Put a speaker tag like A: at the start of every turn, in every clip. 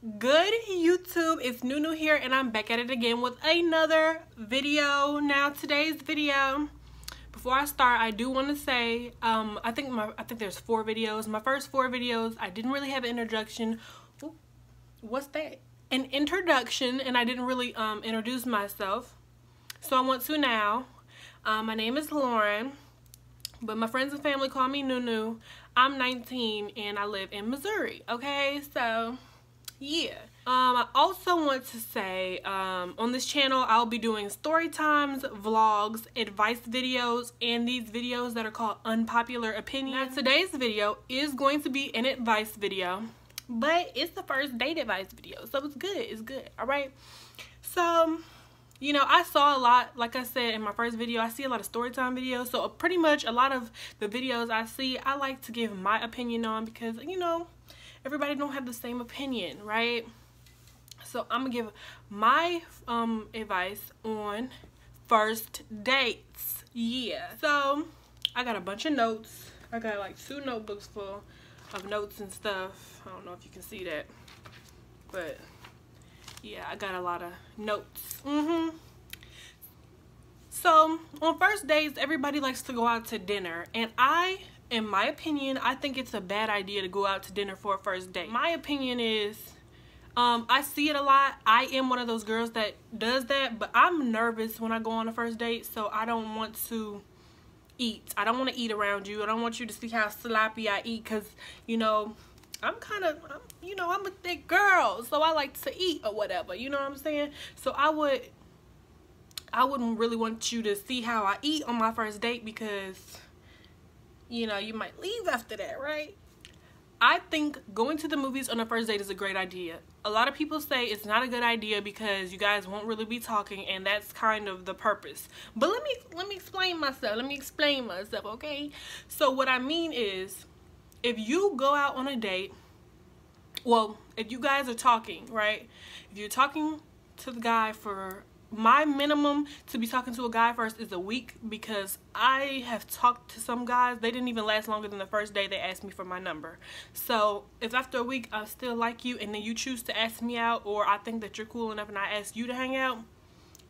A: Good YouTube, it's Nunu here and I'm back at it again with another video. Now today's video, before I start, I do want to say I think there's 4 videos. My first 4 videos I didn't really have an introduction. Ooh, what's that? An introduction, and I didn't really introduce myself, so I want to now. My name is Lauren, but my friends and family call me Nunu. I'm 19 and I live in Missouri. Okay, so yeah. I also want to say on this channel I'll be doing story times, vlogs, advice videos, and these videos that are called unpopular opinions. Now, today's video is going to be an advice video, but it's the first date advice video, so it's good. It's good. All right. So, you know, I saw a lot, like I said in my first video, I see a lot of story time videos. So pretty much a lot of the videos I see, I like to give my opinion on because, you know, everybody don't have the same opinion, right? So I'm gonna give my advice on first dates. Yeah. So I got a bunch of notes. I got like 2 notebooks full of notes and stuff. I don't know if you can see that, but yeah, I got a lot of notes. So on first dates, everybody likes to go out to dinner, and in my opinion, I think it's a bad idea to go out to dinner for a first date. My opinion is, I see it a lot. I am one of those girls that does that, but I'm nervous when I go on a first date, so I don't want to eat. I don't want to eat around you. I don't want you to see how sloppy I eat because, you know, I'm a thick girl, so I like to eat or whatever, you know what I'm saying? So I wouldn't really want you to see how I eat on my first date because, you know, you might leave after that, right? I think going to the movies on a first date is a great idea. A lot of people say it's not a good idea because you guys won't really be talking, and that's kind of the purpose. But let me explain myself. Let me explain myself, okay? So what I mean is, if you go out on a date, well, if you guys are talking, right? If you're talking to the guy for, my minimum to be talking to a guy first is a week, because I have talked to some guys, they didn't even last longer than the first day they asked me for my number. So if after a week I still like you and then you choose to ask me out, or I think that you're cool enough and I ask you to hang out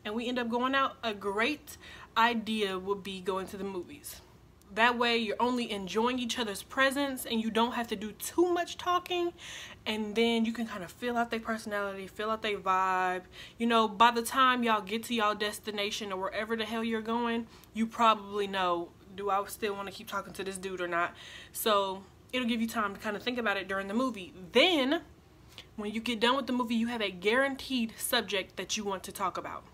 A: and we end up going out, a great idea would be going to the movies. That way you're only enjoying each other's presence and you don't have to do too much talking, and then you can kind of feel out their personality, feel out their vibe. You know, by the time y'all get to y'all destination or wherever the hell you're going, you probably know, do I still want to keep talking to this dude or not? So it'll give you time to kind of think about it during the movie. Then when you get done with the movie, you have a guaranteed subject that you want to talk about,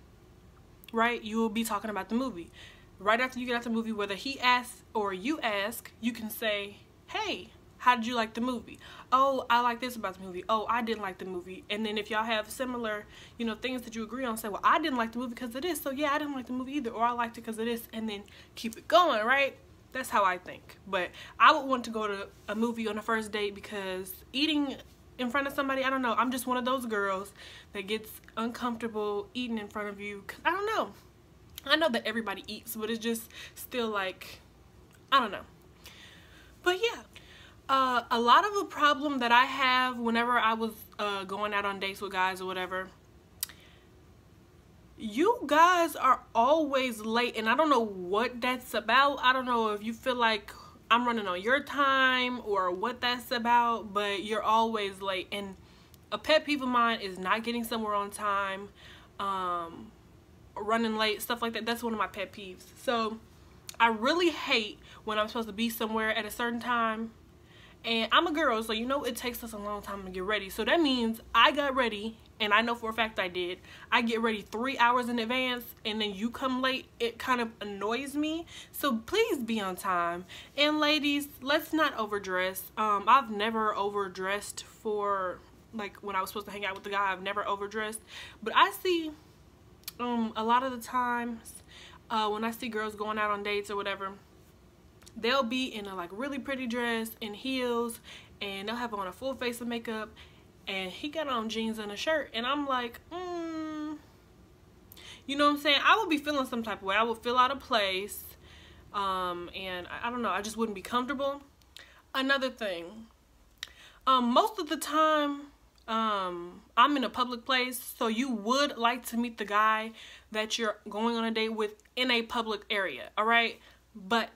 A: right? You will be talking about the movie. Right after you get out the movie, whether he asks or you ask, you can say, hey, how did you like the movie? Oh, I like this about the movie. Oh, I didn't like the movie. And then if y'all have similar, you know, things that you agree on, say, well, I didn't like the movie because of this. So yeah, I didn't like the movie either. Or I liked it because of this. And then keep it going, right? That's how I think. But I would want to go to a movie on a first date because eating in front of somebody, I don't know. I'm just one of those girls that gets uncomfortable eating in front of you. Cause I don't know. I know that everybody eats, but it's just still like, I don't know. But yeah, a lot of a problem that I have whenever I was going out on dates with guys or whatever, you guys are always late, and I don't know what that's about. I don't know if you feel like I'm running on your time or what that's about, but you're always late. And a pet peeve of mine is not getting somewhere on time, running late, stuff like that. That's one of my pet peeves. So I really hate when I'm supposed to be somewhere at a certain time, and I'm a girl, so you know it takes us a long time to get ready. So that means I got ready, and I know for a fact I did. I get ready 3 hours in advance, and then you come late. It kind of annoys me. So please be on time. And ladies, let's not overdress. I've never overdressed for, like, when I was supposed to hang out with the guy. I've never overdressed, but I see a lot of the times when I see girls going out on dates or whatever, they'll be in a like really pretty dress and heels, and they'll have on a full face of makeup, and he got on jeans and a shirt, and I'm like, you know what I'm saying? I would be feeling some type of way. I would feel out of place, and I don't know, I just wouldn't be comfortable. Another thing, most of the time, I'm in a public place, so you would like to meet the guy that you're going on a date with in a public area, all right? But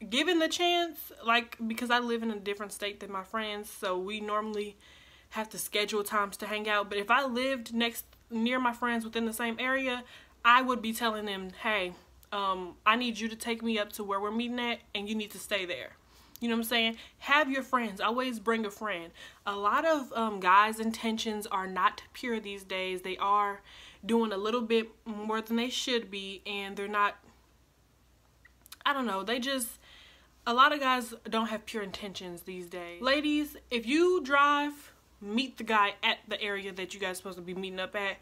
A: given the chance, like, because I live in a different state than my friends, so we normally have to schedule times to hang out. But if I lived near my friends within the same area, I would be telling them, hey, I need you to take me up to where we're meeting at, and you need to stay there. You know what I'm saying? Have your friends. Always bring a friend. A lot of guys' intentions are not pure these days. They are doing a little bit more than they should be, and they're not, I don't know, a lot of guys don't have pure intentions these days. Ladies, if you drive, meet the guy at the area that you guys are supposed to be meeting up at.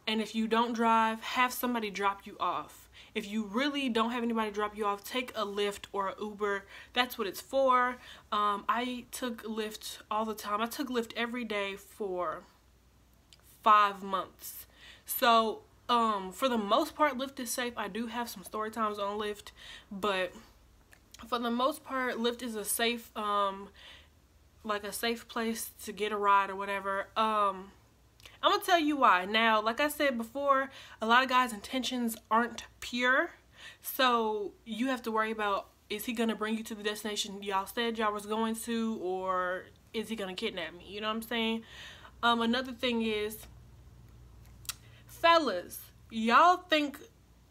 A: And if you don't drive, have somebody drop you off. If you really don't have anybody drop you off, take a Lyft or an Uber. That's what it's for. I took Lyft all the time. I took Lyft every day for 5 months. So, for the most part, Lyft is safe. I do have some story times on Lyft, but for the most part, Lyft is a safe, like a safe place to get a ride or whatever. I'm gonna tell you why. Now, like I said before, a lot of guys' intentions aren't pure, so you have to worry about, is he gonna bring you to the destination y'all said y'all was going to, or is he gonna kidnap me? You know what I'm saying? Another thing is, fellas, y'all think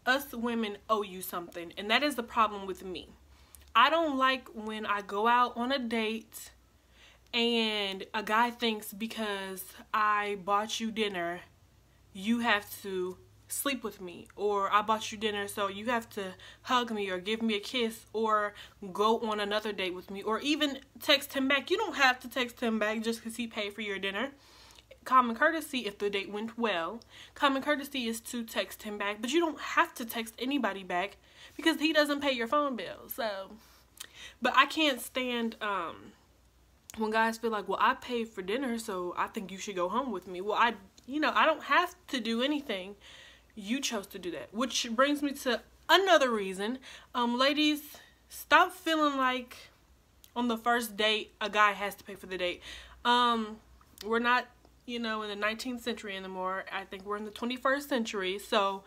A: us women owe you something, and that is the problem with me. I don't like when I go out on a date and a guy thinks because I bought you dinner, you have to sleep with me, or I bought you dinner so you have to hug me or give me a kiss or go on another date with me, or even text him back. You don't have to text him back just because he paid for your dinner. Common courtesy, if the date went well, common courtesy is to text him back, but you don't have to text anybody back because he doesn't pay your phone bill. So, but I can't stand when guys feel like, well, I paid for dinner, so I think you should go home with me. Well, I don't have to do anything. You chose to do that. Which brings me to another reason. Ladies, stop feeling like on the first date, a guy has to pay for the date. We're not, in the 19th century anymore. I think we're in the 21st century. So,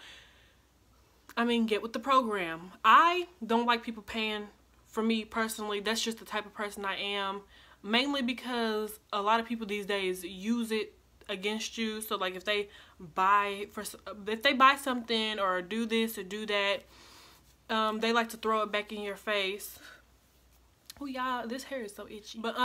A: get with the program. I don't like people paying for me personally. That's just the type of person I am. Mainly because a lot of people these days use it against you. So like if they buy something or do this or do that, they like to throw it back in your face. Oh y'all, this hair is so itchy. But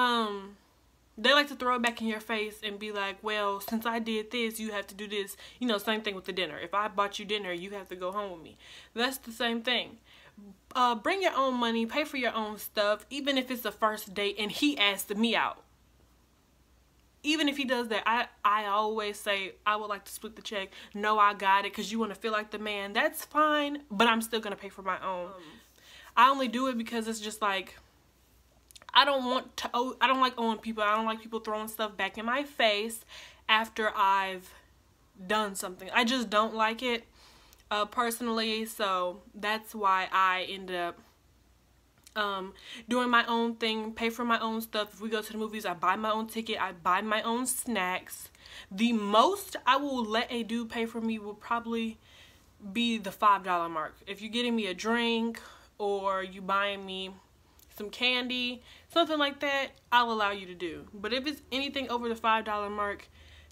A: they like to throw it back in your face and be like, well, since I did this, you have to do this. Same thing with the dinner. If I bought you dinner, you have to go home with me. That's the same thing. Bring your own money, pay for your own stuff, even if it's a first date and he asked me out. Even if he does that, I always say, I would like to split the check. No, I got it, because you want to feel like the man. That's fine, but I'm still going to pay for my own. I only do it because it's just like, I don't like owing people. I don't like people throwing stuff back in my face after I've done something. I just don't like it. Personally, so that's why I end up doing my own thing, pay for my own stuff. If we go to the movies, I buy my own ticket, I buy my own snacks. The most I will let a dude pay for me will probably be the $5 mark. If you're getting me a drink or you buying me some candy, something like that, I'll allow you to do. But if it's anything over the $5 mark,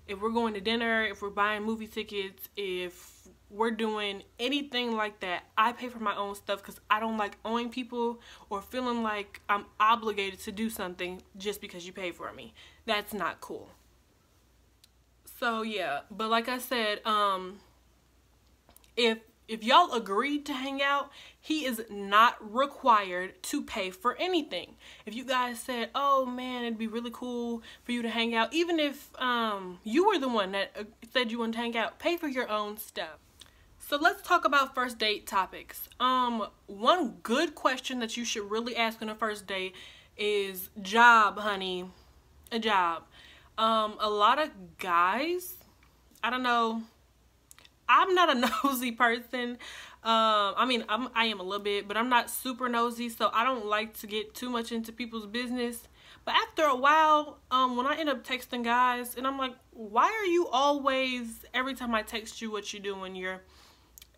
A: if we're going to dinner, if we're buying movie tickets, if we're doing anything like that, I pay for my own stuff because I don't like owing people or feeling like I'm obligated to do something just because you pay for me. That's not cool. So yeah, but like I said, if y'all agreed to hang out, he is not required to pay for anything. If you guys said, oh man, it'd be really cool for you to hang out, even if you were the one that said you wanted to hang out, pay for your own stuff. So let's talk about first date topics. One good question that you should really ask on a first date is, job, honey, a job. A lot of guys, I don't know, I'm not a nosy person. I am a little bit, but I'm not super nosy, so I don't like to get too much into people's business. But after a while, when I end up texting guys, and I'm like, why are you always, every time I text you what you do when you're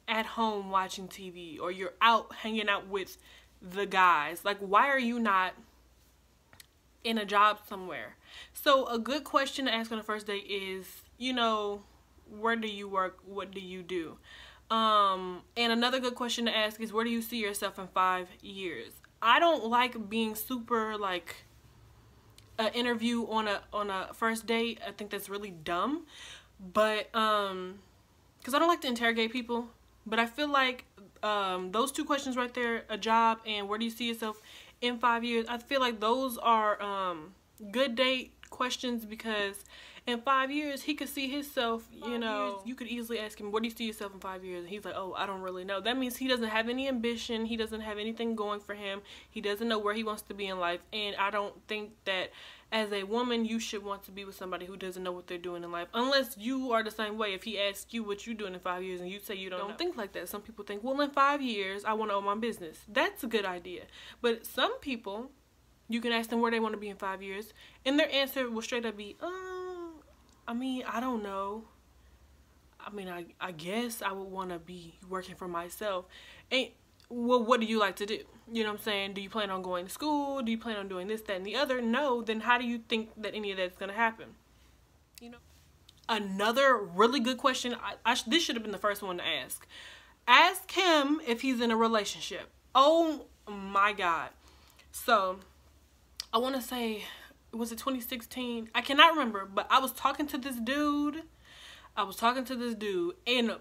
A: at home watching TV or you're out hanging out with the guys? Like, why are you not in a job somewhere? So a good question to ask on the first date is, you know, where do you work? What do you do? And another good question to ask is, where do you see yourself in 5 years? I don't like being super like an interview on a first date. I think that's really dumb. But because I don't like to interrogate people. But I feel like those two questions right there, a job and where do you see yourself in 5 years, I feel like those are good date questions, because in 5 years he could see himself, you know, you could easily ask him, where do you see yourself in 5 years? And he's like, oh, I don't really know. That means he doesn't have any ambition. He doesn't have anything going for him. He doesn't know where he wants to be in life. And I don't think that as a woman you should want to be with somebody who doesn't know what they're doing in life, unless you are the same way. If he asks you what you're doing in 5 years and you say you don't think like that. Some people think, well, in 5 years I want to own my business. That's a good idea. But some people, you can ask them where they want to be in 5 years, and their answer will straight up be, I mean, I don't know. I mean, I guess I would want to be working for myself. And, well, what do you like to do? You know what I'm saying? Do you plan on going to school? Do you plan on doing this, that, and the other? No. Then how do you think that any of that's going to happen? You know? Another really good question, this should have been the first one to ask. Ask him if he's in a relationship. Oh, my God. So, I want to say, was it 2016? I cannot remember, but I was talking to this dude. And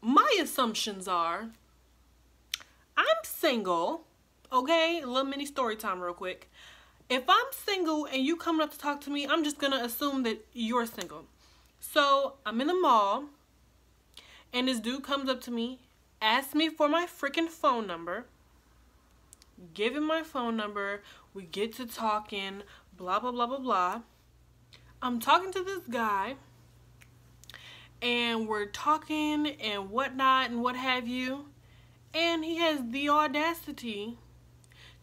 A: my assumptions are, I'm single. Okay, a little mini story time real quick. If I'm single and you coming up to talk to me, I'm just going to assume that you're single. So, I'm in the mall, and this dude comes up to me, asks me for my freaking phone number, give him my phone number, we get to talking, blah, blah, blah, blah, blah. I'm talking to this guy, and we're talking and whatnot and what have you, and he has the audacity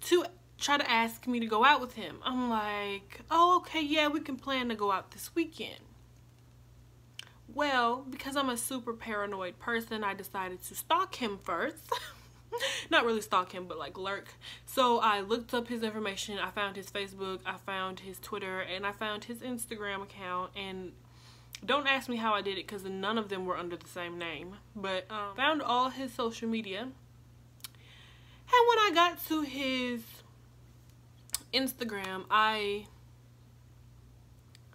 A: to try to ask me to go out with him. I'm like, oh, okay, yeah, we can plan to go out this weekend. Well, because I'm a super paranoid person, I decided to stalk him first. Not really stalk him, but like lurk. So I looked up his information. I found his Facebook, I found his Twitter, and I found his Instagram account. And don't ask me how I did it, because none of them were under the same name. But found all his social media. And when I got to his Instagram, I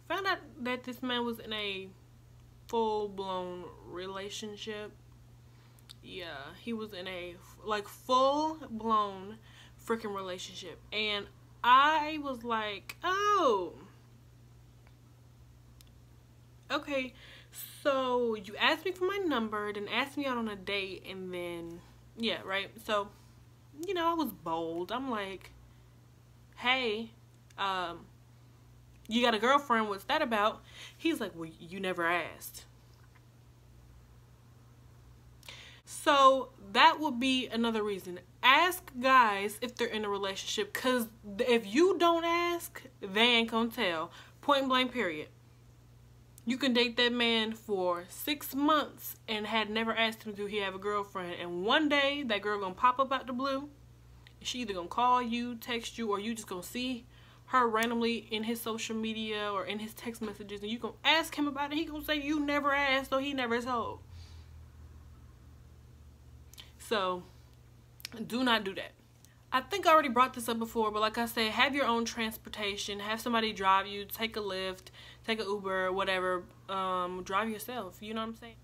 A: found out that this man was in a full-blown relationship. Yeah, he was in a like full-blown freaking relationship, and I was like, oh, okay, so you asked me for my number, then asked me out on a date, and then yeah, right. So, you know, I was bold. I'm like, hey, you got a girlfriend? What's that about? He's like, well, you never asked. So that would be another reason. Ask guys if they're in a relationship, because if you don't ask, they ain't gonna tell. Point blank, period. You can date that man for 6 months and had never asked him, do he have a girlfriend? And one day, that girl gonna pop up out the blue. She either gonna call you, text you, or you just gonna see her randomly in his social media or in his text messages, and you gonna ask him about it. He gonna say you never asked, so he never told. So, do not do that. I think I already brought this up before, but like I said, have your own transportation. Have somebody drive you, take a Lyft, take an Uber, whatever. Drive yourself, you know what I'm saying?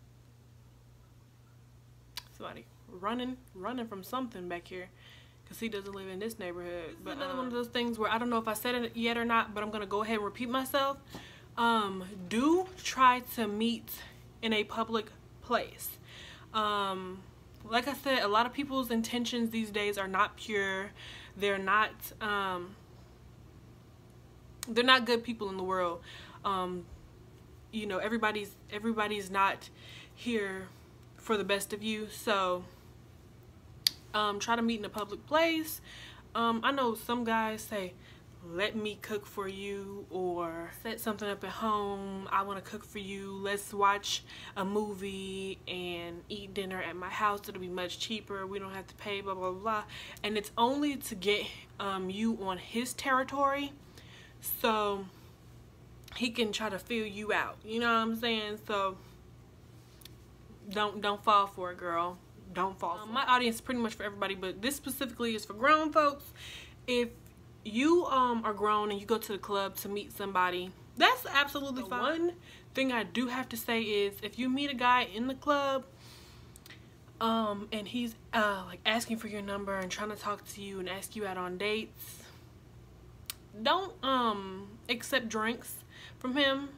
A: Somebody running from something back here, because he doesn't live in this neighborhood. But another one of those things where I don't know if I said it yet or not, but I'm going to go ahead and repeat myself. Do try to meet in a public place. Like I said, a lot of people's intentions these days are not pure. They're not good people in the world. You know, everybody's not here for the best of you. So try to meet in a public place. I know some guys say, let me cook for you, or set something up at home. I want to cook for you. Let's watch a movie and eat dinner at my house. It'll be much cheaper. We don't have to pay, blah, blah, blah. And it's only to get you on his territory, so he can try to fill you out. You know what I'm saying? So don't fall for it, girl. Don't fall for it. My audience is pretty much for everybody, but this specifically is for grown folks. If you are grown and you go to the club to meet somebody, that's absolutely fine. One thing I do have to say is, if you meet a guy in the club and he's like asking for your number and trying to talk to you and ask you out on dates, don't accept drinks from him.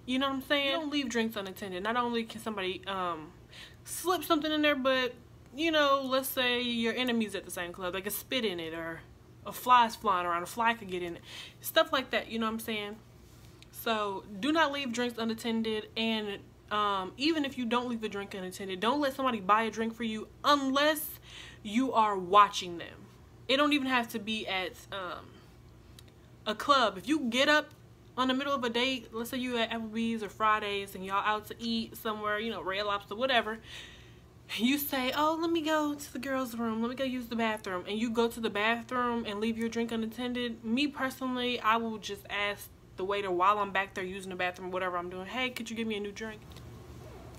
A: You know what I'm saying? Don't leave drinks unattended. Not only can somebody slip something in there, but you know, let's say your enemies at the same club, they could spit in it, or a fly's flying around, a fly could get in it, stuff like that. You know what I'm saying? So do not leave drinks unattended. And even if you don't leave a drink unattended, don't let somebody buy a drink for you unless you are watching them. It don't even have to be at a club. If you get up on the middle of a date, let's say you at Applebee's or Fridays and y'all out to eat somewhere, you know, Red Lobster, whatever, you say, oh, let me go to the girls' room, let me go use the bathroom, and you go to the bathroom and leave your drink unattended. Me personally, I will just ask the waiter while I'm back there using the bathroom, whatever I'm doing, hey, could you give me a new drink?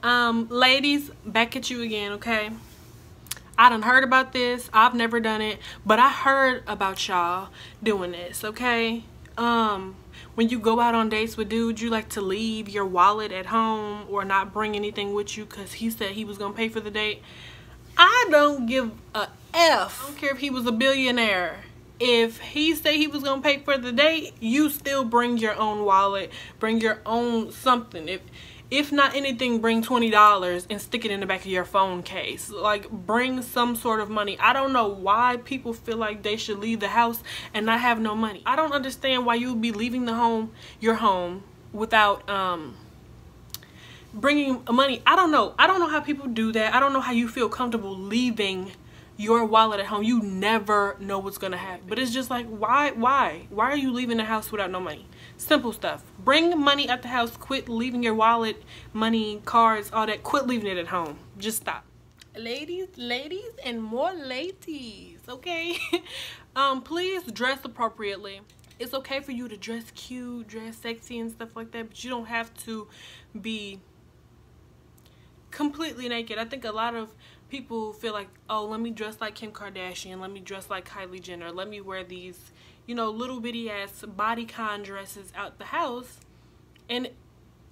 A: Ladies, back at you again, okay? I done heard about this. I've never done it, but I heard about y'all doing this, okay? When you go out on dates with dudes, you like to leave your wallet at home or not bring anything with you because he said he was gonna pay for the date. I don't give a F. I don't care if he was a billionaire. If he said he was gonna pay for the date, you still bring your own wallet, bring your own something. If not anything, bring $20 and stick it in the back of your phone case. Like, bring some sort of money. I don't know why people feel like they should leave the house and not have no money. I don't understand why you would be leaving your home without bringing money. I don't know. I don't know how people do that. I don't know how you feel comfortable leaving your wallet at home. You never know what's gonna happen. But it's just like, why are you leaving the house without no money? Simple stuff. Bring money at the house. Quit leaving your wallet, money, cards, all that. Quit leaving it at home. Just stop. Ladies, and more ladies, okay? Please dress appropriately. It's okay for you to dress cute, dress sexy and stuff like that, but you don't have to be completely naked. I think a lot of people feel like, oh, let me dress like Kim Kardashian, let me dress like Kylie Jenner, let me wear these, you know, little bitty ass bodycon dresses out the house. And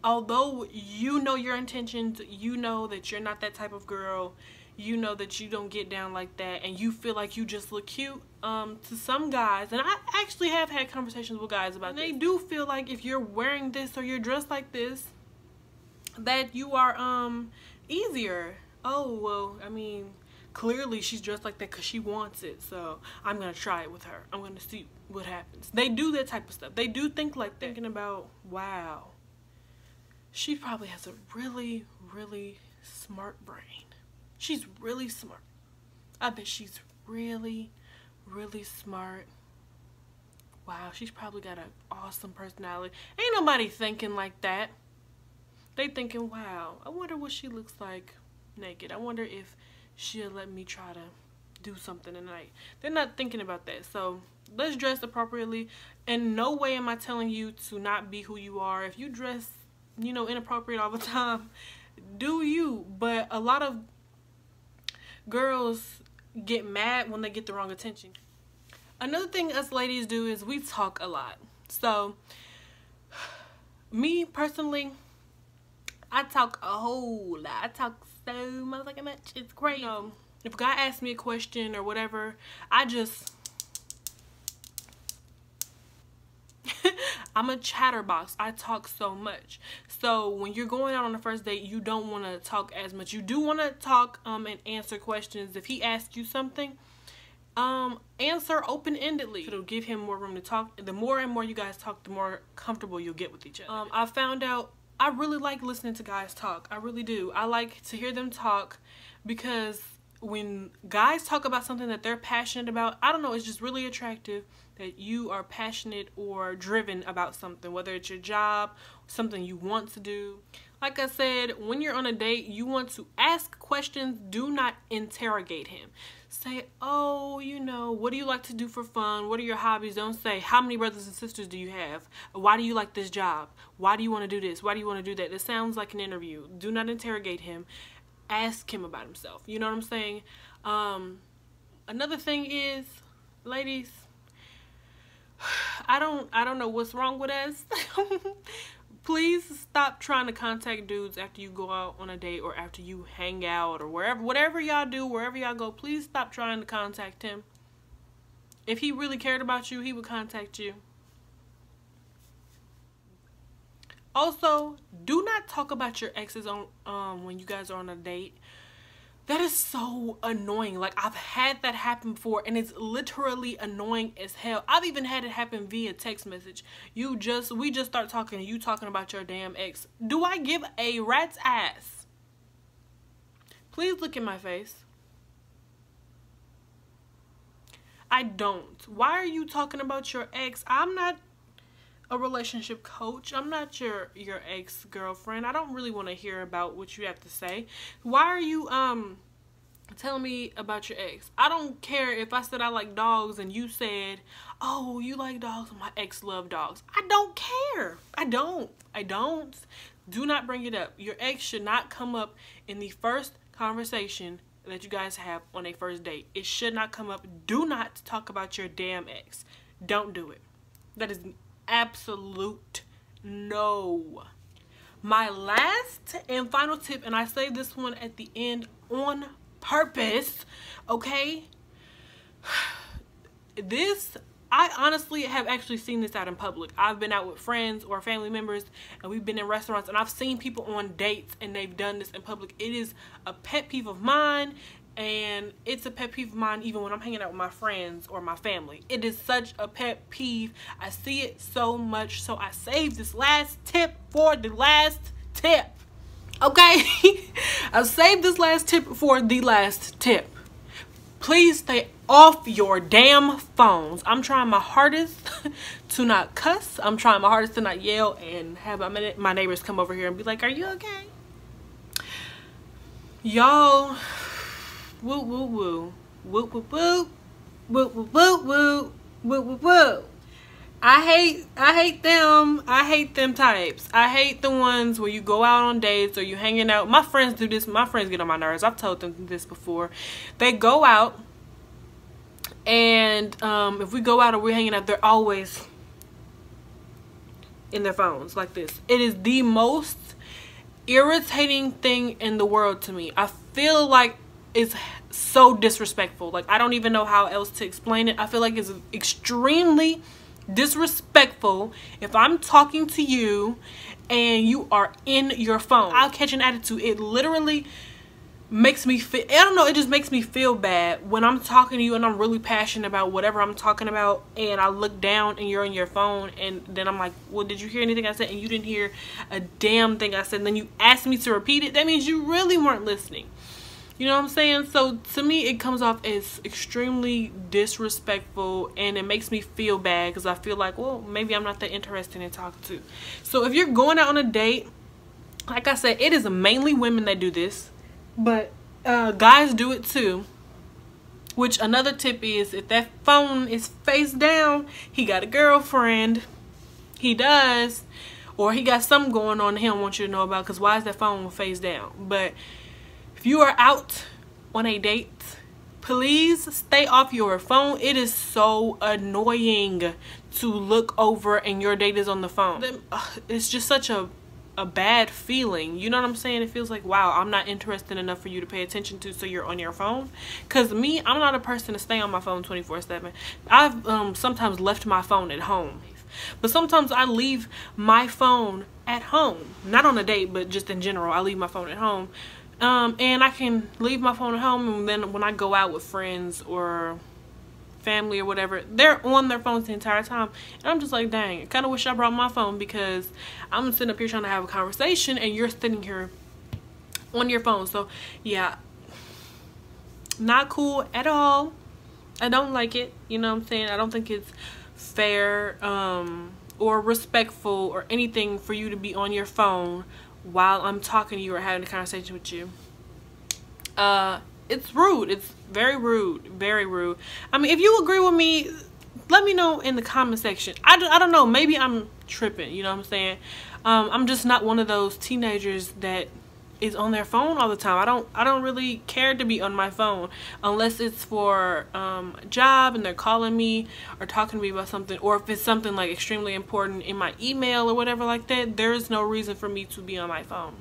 A: although you know your intentions, you know that you're not that type of girl, you know that you don't get down like that, and you feel like you just look cute, to some guys, and I actually have had conversations with guys about this, they do feel like if you're wearing this or you're dressed like this, that you are easier. Oh, well, I mean, clearly she's dressed like that because she wants it, so I'm gonna try it with her. I'm gonna see what happens. They do that type of stuff. They do think like that. Thinking about, wow, she probably has a really, really smart brain. She's really smart. I bet she's really, really smart. Wow, she's probably got an awesome personality. Ain't nobody thinking like that. They thinking, wow, I wonder what she looks like naked. I wonder if she'll let me try to do something tonight. They're not thinking about that. So let's dress appropriately. In no way am I telling you to not be who you are. If you dress, you know, inappropriate all the time, do you. But a lot of girls get mad when they get the wrong attention. Another thing us ladies do is we talk a lot. So me personally, I talk a whole lot. I talk so motherfucking much. It's crazy. If a guy asks me a question or whatever, I just I'm a chatterbox. I talk so much. So when you're going out on the first date, you don't want to talk as much. You do want to talk and answer questions. If he asks you something, answer open-endedly. It'll give him more room to talk. The more and more you guys talk, the more comfortable you'll get with each other. I found out I really like listening to guys talk. I really do. I like to hear them talk because when guys talk about something that they're passionate about, I don't know, it's just really attractive. that you are passionate or driven about something, whether it's your job, something you want to do. Like I said, when you're on a date, you want to ask questions. Do not interrogate him. Say, oh, you know, what do you like to do for fun? What are your hobbies? Don't say, how many brothers and sisters do you have? Why do you like this job? Why do you want to do this? Why do you want to do that? It sounds like an interview. Do not interrogate him. Ask him about himself. You know what I'm saying? Another thing is, ladies, I don't know what's wrong with us. Please stop trying to contact dudes after you go out on a date or after you hang out or whatever y'all do, wherever y'all go. Please stop trying to contact him. If he really cared about you, he would contact you. Also, do not talk about your exes on when you guys are on a date. That is so annoying. Like, I've had that happen before, and it's literally annoying as hell. I've even had it happen via text message. We just start talking, and you talking about your damn ex. Do I give a rat's ass? Please look in my face. I don't. Why are you talking about your ex? I'm not a relationship coach. I'm not your ex-girlfriend. I don't really want to hear about what you have to say. Why are you telling me about your ex? I don't care if I said I like dogs and you said, oh, you like dogs, my ex love dogs. I don't care. I don't. Do not bring it up. Your ex should not come up in the first conversation that you guys have on a first date. It should not come up. Do not talk about your damn ex. Don't do it. That is absolute no. My last and final tip, and I say this one at the end on purpose, okay? I honestly have actually seen this out in public. I've been out with friends or family members, and we've been in restaurants, and I've seen people on dates and they've done this in public. It is a pet peeve of mine, and it's a pet peeve of mine even when I'm hanging out with my friends or my family. It is such a pet peeve. I see it so much, so I saved this last tip for the last tip. Okay? I've saved this last tip for the last tip. Please stay off your damn phones. I'm trying my hardest to not cuss. I'm trying my hardest to not yell and have my neighbors come over here and be like, are you okay? Y'all, woo woo woo. Woo woo woo. Woo woo woo woo. Woo woo woo. I hate them. I hate them types. I hate the ones where you go out on dates or you hanging out. My friends do this. My friends get on my nerves. I've told them this before. They go out, and if we go out or we're hanging out, they're always in their phones like this. It is the most irritating thing in the world to me. I feel like it's so disrespectful. Like, I don't even know how else to explain it. I feel like it's extremely disrespectful if I'm talking to you and you are in your phone. I'll catch an attitude. It literally makes me feel, I don't know, it just makes me feel bad when I'm talking to you and I'm really passionate about whatever I'm talking about, and I look down and you're on your phone, and then I'm like, well, did you hear anything I said? And you didn't hear a damn thing I said, and then you asked me to repeat it. That means you really weren't listening. You know what I'm saying? So to me, it comes off as extremely disrespectful, and it makes me feel bad because I feel like, well, maybe I'm not that interested in talking to. So if you're going out on a date, like I said, it is mainly women that do this, but guys do it too. Which another tip is, if that phone is face down, he got a girlfriend. He does. Or he got something going on that he don't want you to know about, because why is that phone face down? But if you are out on a date, please stay off your phone. It is so annoying to look over and your date is on the phone. It's just such a bad feeling. You know what I'm saying? It feels like, wow, I'm not interested enough for you to pay attention to, so you're on your phone. Because me, I'm not a person to stay on my phone 24/7. I've sometimes left my phone at home. But sometimes I leave my phone at home. Not on a date, but just in general. I leave my phone at home. And I can leave my phone at home, and then when I go out with friends or family or whatever, they're on their phones the entire time, and I'm just like, dang, I kind of wish I brought my phone, because I'm sitting up here trying to have a conversation and you're sitting here on your phone. So yeah, not cool at all. I don't like it. You know what I'm saying? I don't think it's fair or respectful or anything for you to be on your phone while I'm talking to you or having a conversation with you. It's rude. It's very rude. Very rude. I mean, if you agree with me, let me know in the comment section. I don't know. Maybe I'm tripping. You know what I'm saying? I'm just not one of those teenagers that is on their phone all the time. I don't really care to be on my phone unless it's for a job and they're calling me or talking to me about something, or if it's something like extremely important in my email or whatever like that. There is no reason for me to be on my phone.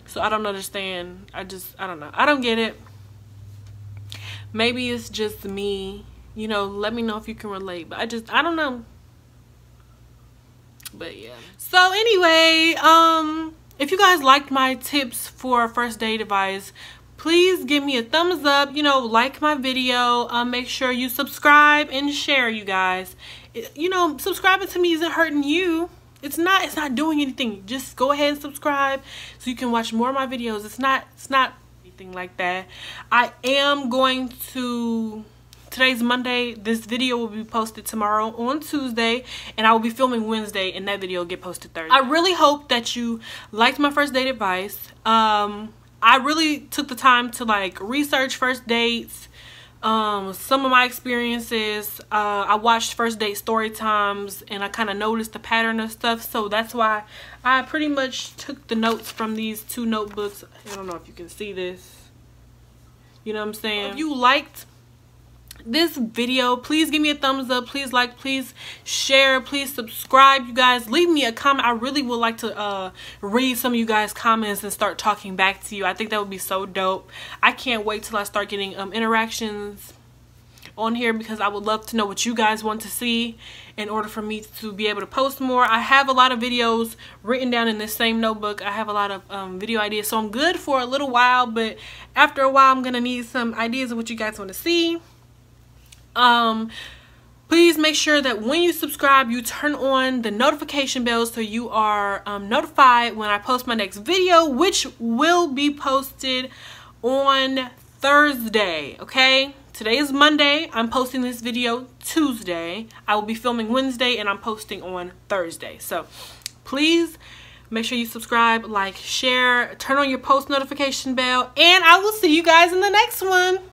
A: So I don't understand. I don't know. I don't get it. Maybe it's just me. You know, let me know if you can relate. But I don't know. But yeah. So anyway, if you guys liked my tips for first date advice, please give me a thumbs up. You know, like my video. Make sure you subscribe and share, you guys. You know, subscribing to me isn't hurting you. It's not doing anything. Just go ahead and subscribe so you can watch more of my videos. It's not anything like that. I am going to, today's Monday, this video will be posted tomorrow on Tuesday, and I will be filming Wednesday, and that video will get posted Thursday. I really hope that you liked my first date advice. I really took the time to like research first dates, some of my experiences. I watched first date story times, and I kind of noticed the pattern of stuff, so that's why I pretty much took the notes from these 2 notebooks. I don't know if you can see this. You know what I'm saying? If you liked this video, please give me a thumbs up, please like, please share, please subscribe. You guys, leave me a comment. I really would like to read some of you guys' comments and start talking back to you. I think that would be so dope. I can't wait till I start getting interactions on here, because I would love to know what you guys want to see in order for me to be able to post more. I have a lot of videos written down in this same notebook. I have a lot of video ideas, so I'm good for a little while, but after a while I'm gonna need some ideas of what you guys want to see. Please make sure that when you subscribe, you turn on the notification bell so you are notified when I post my next video, which will be posted on Thursday. Okay, today is Monday. I'm posting this video Tuesday. I will be filming Wednesday, and I'm posting on Thursday. So please make sure you subscribe, like, share, turn on your post notification bell, and I will see you guys in the next one.